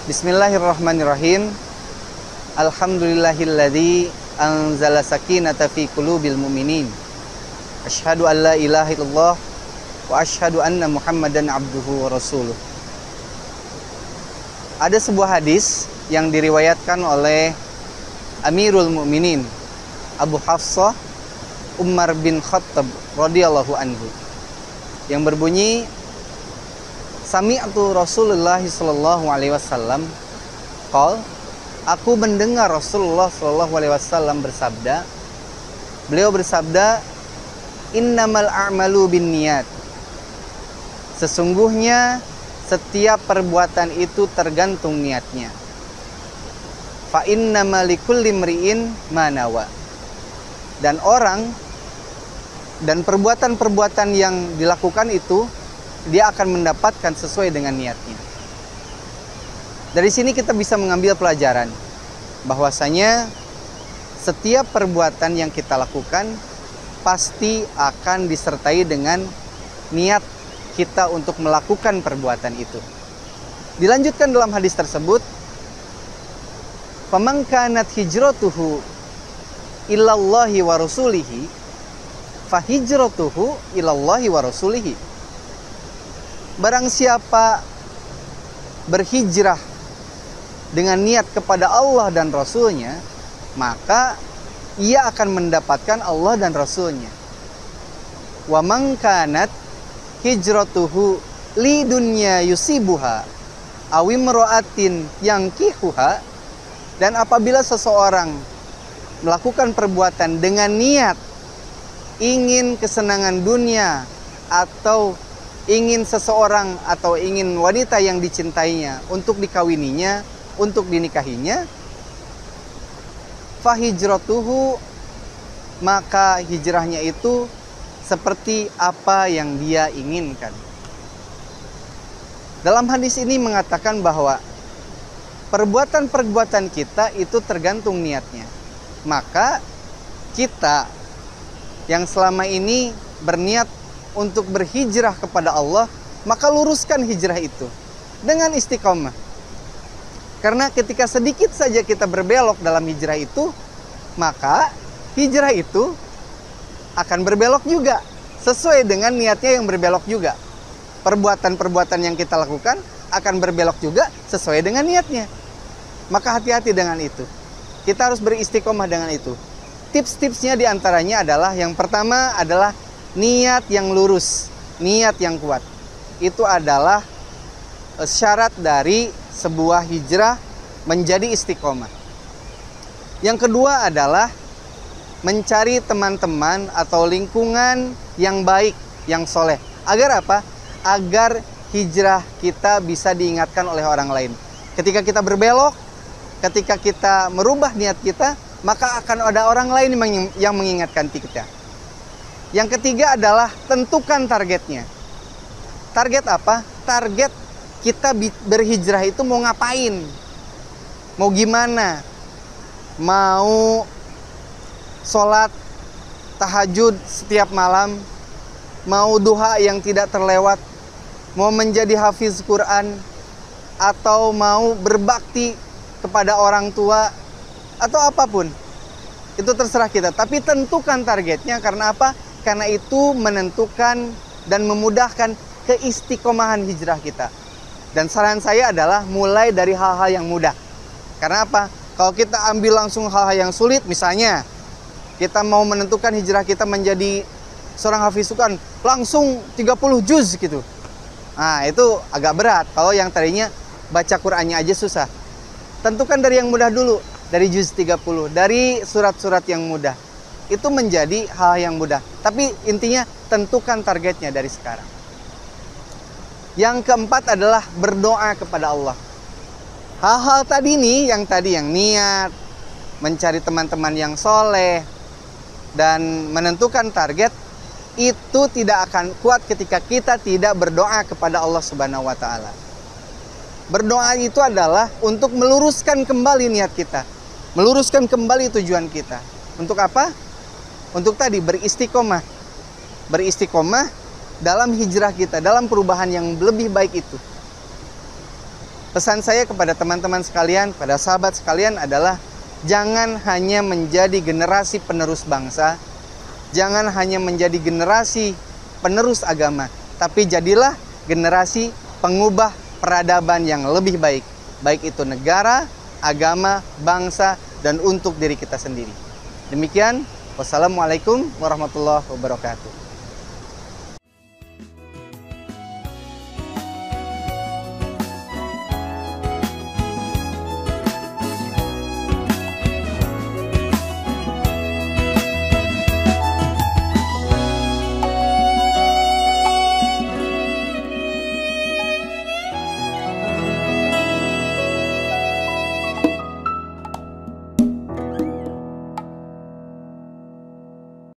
Bismillahirrahmanirrahim. Alhamdulillahilladzi anzala sakinata fi qulubil mu'minin. Asyhadu an la ilaha illallah wa asyhadu anna Muhammadan abduhu wa rasuluh. Ada sebuah hadis yang diriwayatkan oleh Amirul Mukminin Abu Hafsah Umar bin Khattab radhiyallahu anhu yang berbunyi, Sami'tu Rasulullah sallallahu alaihi wasallam qol, aku mendengar Rasulullah sallallahu alaihi wasallam bersabda. Beliau bersabda, innamal a'malu binniyat. Sesungguhnya setiap perbuatan itu tergantung niatnya. Fa innamal likulli imri'in ma nawa. Dan orang dan perbuatan-perbuatan yang dilakukan itu dia akan mendapatkan sesuai dengan niatnya. Dari sini kita bisa mengambil pelajaran bahwasanya setiap perbuatan yang kita lakukan pasti akan disertai dengan niat kita untuk melakukan perbuatan itu. Dilanjutkan dalam hadis tersebut, faman kanat hijratuhu ilallahi wa rasulihi fa hijratuhu ilallahi wa rasulihi. Barang siapa berhijrah dengan niat kepada Allah dan Rasulnya, maka ia akan mendapatkan Allah dan Rasulnya. Wa man kanat hijratuhu li dunya yusibuha aw imra'atin yankihuha. Dan apabila seseorang melakukan perbuatan dengan niat ingin kesenangan dunia atau ingin seseorang atau ingin wanita yang dicintainya untuk dikawininya, untuk dinikahinya, fahijratuhu, maka hijrahnya itu seperti apa yang dia inginkan. Dalam hadis ini mengatakan bahwa perbuatan-perbuatan kita itu tergantung niatnya. Maka kita yang selama ini berniat untuk berhijrah kepada Allah, maka luruskan hijrah itu dengan istiqomah. Karena ketika sedikit saja kita berbelok dalam hijrah itu, maka hijrah itu akan berbelok juga sesuai dengan niatnya yang berbelok juga. Perbuatan-perbuatan yang kita lakukan akan berbelok juga sesuai dengan niatnya. Maka hati-hati dengan itu. Kita harus beristiqomah dengan itu. Tips-tipsnya diantaranya adalah, yang pertama adalah niat yang lurus, niat yang kuat. Itu adalah syarat dari sebuah hijrah menjadi istiqomah. Yang kedua adalah mencari teman-teman atau lingkungan yang baik, yang soleh. Agar apa? Agar hijrah kita bisa diingatkan oleh orang lain. Ketika kita berbelok, ketika kita merubah niat kita, maka akan ada orang lain yang mengingatkan kita. Yang ketiga adalah tentukan targetnya. Target apa? Target kita berhijrah itu mau ngapain? Mau gimana? Mau sholat tahajud setiap malam? Mau duha yang tidak terlewat? Mau menjadi hafiz Quran? Atau mau berbakti kepada orang tua? Atau apapun? Itu terserah kita. Tapi tentukan targetnya, karena apa? Karena itu menentukan dan memudahkan keistiqomahan hijrah kita. Dan saran saya adalah mulai dari hal-hal yang mudah. Karena apa? Kalau kita ambil langsung hal-hal yang sulit, misalnya kita mau menentukan hijrah kita menjadi seorang hafiz Quran, langsung 30 juz gitu. Nah, itu agak berat. Kalau yang tadinya baca Qur'annya aja susah. Tentukan dari yang mudah dulu, dari juz 30, dari surat-surat yang mudah. Itu menjadi hal yang mudah. Tapi intinya tentukan targetnya dari sekarang. Yang keempat adalah berdoa kepada Allah. Hal-hal tadi nih, yang niat, mencari teman-teman yang soleh, dan menentukan target, itu tidak akan kuat ketika kita tidak berdoa kepada Allah Subhanahu wa Ta'ala. Berdoa itu adalah untuk meluruskan kembali niat kita, meluruskan kembali tujuan kita. Untuk apa? Untuk tadi beristiqomah, beristiqomah dalam hijrah kita, dalam perubahan yang lebih baik itu. Pesan saya kepada teman-teman sekalian, pada sahabat sekalian adalah jangan hanya menjadi generasi penerus bangsa, jangan hanya menjadi generasi penerus agama, tapi jadilah generasi pengubah peradaban yang lebih baik, baik itu negara, agama, bangsa, dan untuk diri kita sendiri. Demikian, wassalamualaikum warahmatullahi wabarakatuh.